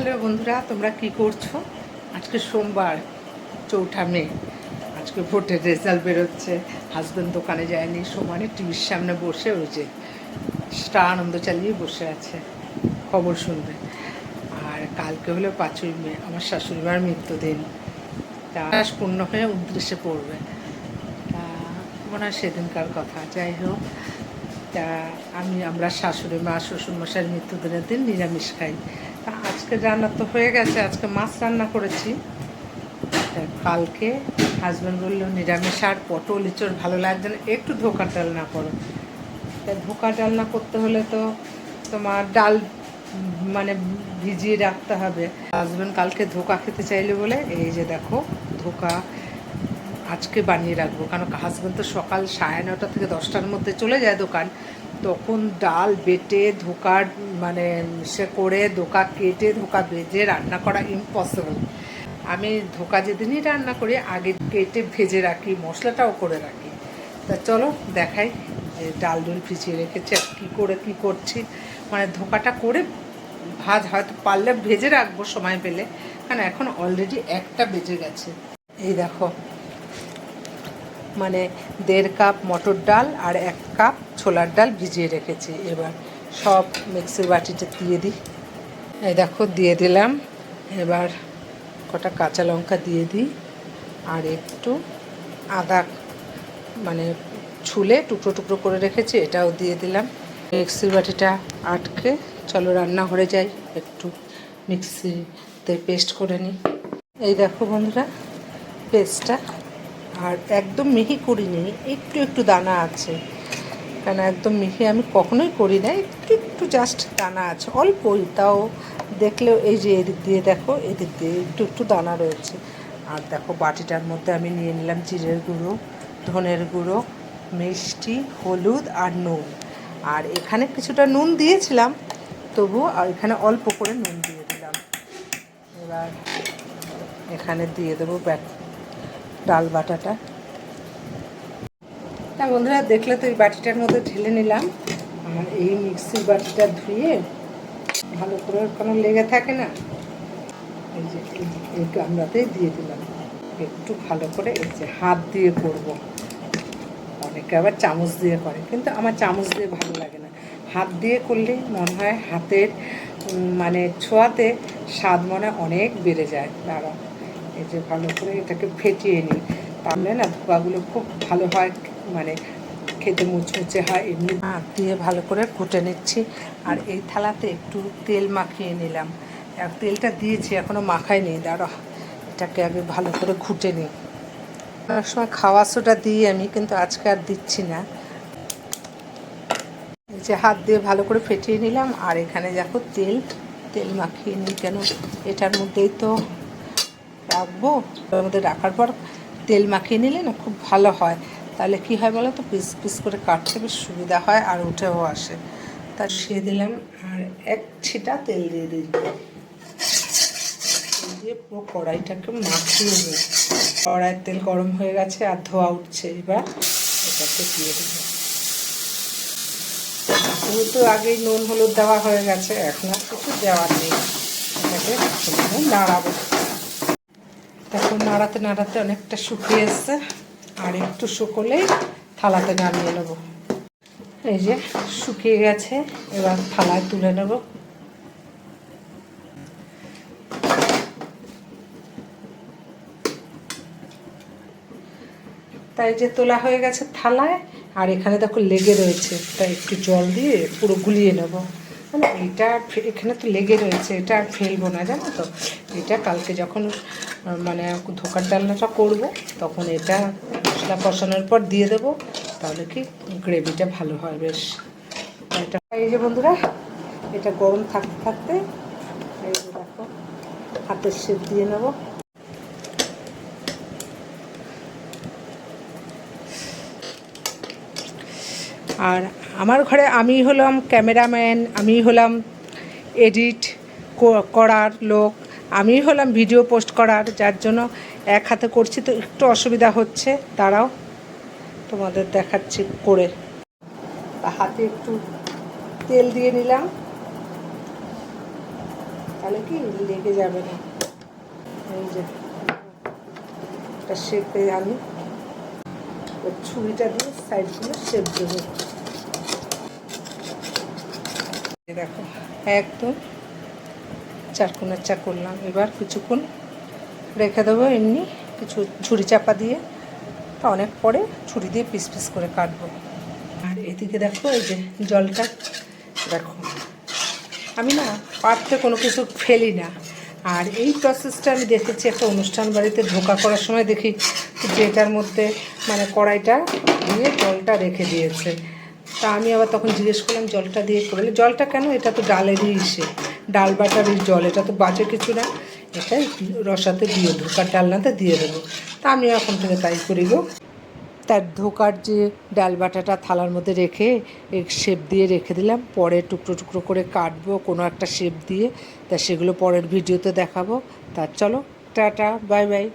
Hello বন্ধুরা, তোমরা কি করছো? আজকে সোমবার 4 মে। আজকে ভোটের রেজাল্ট বেরোচ্ছে। হাজব্যান্ড দোকানে যায়নি, সমানে টিভির সামনে বসে ওই যে স্টার আনন্দ চালিয়ে বসে আছে, খবর শুনবে। আর কালকে হলো 5ই মে, আমার শাশুড়ি মার মৃত্যুদিন। তা পূর্ণ হয়ে 29-এ পড়বে। তা মনে হয় সেদিনকার কথা। যাই হোক, তা আমরা শাশুড়ি মা শ্বশুরমশাইয়ের মৃত্যুদিনের দিন নিরামিষ খাই। তা আজকে রান্না তো হয়ে গেছে, আজকে মাছ রান্না করেছি। কালকে হাজব্যান্ড বললো নিরামিষ আর পটল ইঁচড় ভালো লাগছে না, একটু ধোঁকা ডালনা করো। তা ধোঁকা ডালনা করতে হলে তো তোমার ডাল মানে ভিজিয়ে রাখতে হবে। হাজব্যান্ড কালকে ধোঁকা খেতে চাইলে বলে এই যে দেখো ধোঁকা আজকে বানিয়ে রাখবো, কারণ হাজব্যান্ড তো সকাল 9:30 থেকে 10টার মধ্যে চলে যায় দোকান। তখন ডাল বেটে ধোঁকা মানে সে করে ধোঁকা কেটে ধোঁকা ভেজে রান্না করা ইম্পসিবল। আমি ধোঁকা যেদিনই রান্না করি আগে কেটে ভেজে রাখি, মশলাটাও করে রাখি। তা চলো দেখাই যে ডাল ভিজিয়ে রেখেছি আর কী করে কী করছি। মানে ধোঁকাটা করে ভাজ হয়তো পারলে ভেজে রাখবো সময় পেলে, কারণ এখন অলরেডি 1টা বেজে গেছে। এই দেখো মানে 1.5 কাপ মটর ডাল আর 1 কাপ ছোলার ডাল ভিজিয়ে রেখেছি। এবার সব মিক্সির বাটিতে দিয়ে দিই। এই দেখো দিয়ে দিলাম। এবার কটা কাঁচা লঙ্কা দিয়ে দিই আর একটু আদা মানে ছুলে টুকরো টুকরো করে রেখেছি, এটাও দিয়ে দিলাম। মিক্সির বাটিটা আটকে চলো রান্নাঘরে যাই, একটু মিক্সিতে পেস্ট করে নিই। এই দেখো বন্ধুরা পেস্টটা, আর একদম মিহি করিনি, একটু একটু দানা আছে, কারণ একদম মিহি আমি কখনোই করি না, একটু একটু জাস্ট দানা আছে অল্পই, তাও দেখলেও এই যে এদিক দিয়ে দেখো এদিক দিয়ে একটু একটু দানা রয়েছে। আর দেখো বাটিটার মধ্যে আমি নিয়ে নিলাম জিরের গুঁড়ো, ধনের গুঁড়ো, মিষ্টি, হলুদ আর নুন। আর এখানে কিছুটা নুন দিয়েছিলাম, তবু এখানে অল্প করে নুন দিয়ে দিলাম। এবার এখানে দিয়ে দেবো ডাল বাটাটা। তা বন্ধুরা দেখলে তো এই বাটিটার মধ্যে ঢেলে নিলাম। আর এই মিক্সির বাটিটা ধুয়ে ভালো করে কোনো লেগে থাকে না, এই যে এই গামলাতেই দিয়ে দিলাম। একটু ভালো করে এই যে হাত দিয়ে করব, অনেকে আবার চামচ দিয়ে করে, কিন্তু আমার চামচ দিয়ে ভালো লাগে না, হাত দিয়ে করলে মনে হয় হাতের মানে ছোঁয়াতে স্বাদ মনে অনেক বেড়ে যায়। দাঁড়া এই যে ভালো করে এটাকে ফেটিয়ে নিই, তাহলে না ধোকাগুলো খুব ভালো হয়, মানে খেতে মুচমুচে হয়। এমনি হাত দিয়ে ভালো করে ঘুটে নিচ্ছি। আর এই থালাতে একটু তেল মাখিয়ে নিলাম, তেলটা দিয়েছি এখনও মাখাই নেই। দাঁড়া এটাকে আগে ভালো করে ঘুটে নিই। অনেক সময় খাওয়া সোডা দিই আমি, কিন্তু আজকে আর দিচ্ছি না। এই যে হাত দিয়ে ভালো করে ফেটিয়ে নিলাম। আর এখানে দেখো তেল মাখিয়ে নিই, কেন এটার মধ্যেই তো রাখবো, এর মধ্যে রাখার পর তেল মাখিয়ে নিলে না খুব ভালো হয়। তাহলে কী হয় বলো তো, পিস পিস করে কাটতে বেশ সুবিধা হয় আর উঠেও আসে। তা সে দিলাম আর এক ছিটা তেল দিয়ে দিই, দিয়ে পুরো কড়াইটাকে মাখিয়ে নিই। কড়াইয়ের তেল গরম হয়ে গেছে আর ধোয়া উঠছে, এবার এটাকে দিয়ে দেবো। যেহেতু আগেই নুন হলুদ দেওয়া হয়ে গেছে, এখন আর কিছু দেওয়ার নেই। এটাকে নাড়াবো। দেখো নাড়াতে নাড়াতে অনেকটা শুকিয়ে এসছে, আর একটু শুকোলেই থালাতে নামিয়ে নেবো। এই যে শুকিয়ে গেছে, এবার থালায় তুলে নেব। তাই যে তোলা হয়ে গেছে থালায়। আর এখানে দেখো লেগে রয়েছে, তাই একটু জল দিয়ে পুরো গুলিয়ে নেব। মানে এটা এখানে তো লেগে রয়েছে, এটা আর ফেলবো না, জানো তো। এটা কালকে যখন মানে ধোকার ডালনাটা করব, তখন এটা মশলা কষানোর পর দিয়ে দেবো, তাহলে কি গ্রেভিটা ভালো হয় বেশ। এটা এই যে বন্ধুরা, এটা গরম থাকতে থাকতে এই যে দেখো হাতের শেপ দিয়ে নেব। আর আমার ঘরে আমি হলাম ক্যামেরাম্যান, আমি হলাম এডিট করার লোক, আমি হলাম ভিডিও পোস্ট করার, যার জন্য এক হাতে করছি তো একটু অসুবিধা হচ্ছে। দাঁড়াও তোমাদের দেখাচ্ছি করে। হাতে একটু তেল দিয়ে নিলাম, তাহলে কি লেগে যাবে না। এই যে একটা শেপে আমি ছুরিটা দিয়ে সাইডগুলো শেপ দেবো। দেখো একদম চারকোনার চা করলাম। এবার কিছুক্ষণ রেখে দেবো এমনি কিছু ছুরি চাপা দিয়ে, তা অনেক পরে ছুরি দিয়ে পিস পিস করে কাটবো। আর এদিকে দেখো এই যে জলটা দেখো, আমি না পাত্রে কোনো কিছু ফেলি না। আর এই প্রসেসটা আমি দেখেছি একটা অনুষ্ঠান বাড়িতে ঢোকা করার সময় দেখি যে এটার মধ্যে মানে কড়াইটা দিয়ে জলটা রেখে দিয়েছে। তা আমি আবার তখন জিজ্ঞেস করলাম জলটা দিয়ে করলে, জলটা কেন, এটা তো ডালেরই ইসে, ডাল বাটারের জল, এটা তো বাজে কিছু না, এটা রসাতে দিয়ে ঢোকার ডালনাতে দিয়ে দেবো। তা আমি এখন থেকে তাই করি গো। তার ধোকার যে ডাল বাটাটা থালার মধ্যে রেখে শেপ দিয়ে রেখে দিলাম, পরে টুকরো টুকরো করে কাটবো কোনো একটা শেপ দিয়ে, তা সেগুলো পরের ভিডিওতে দেখাবো। তা চলো টাটা, বাই বাই।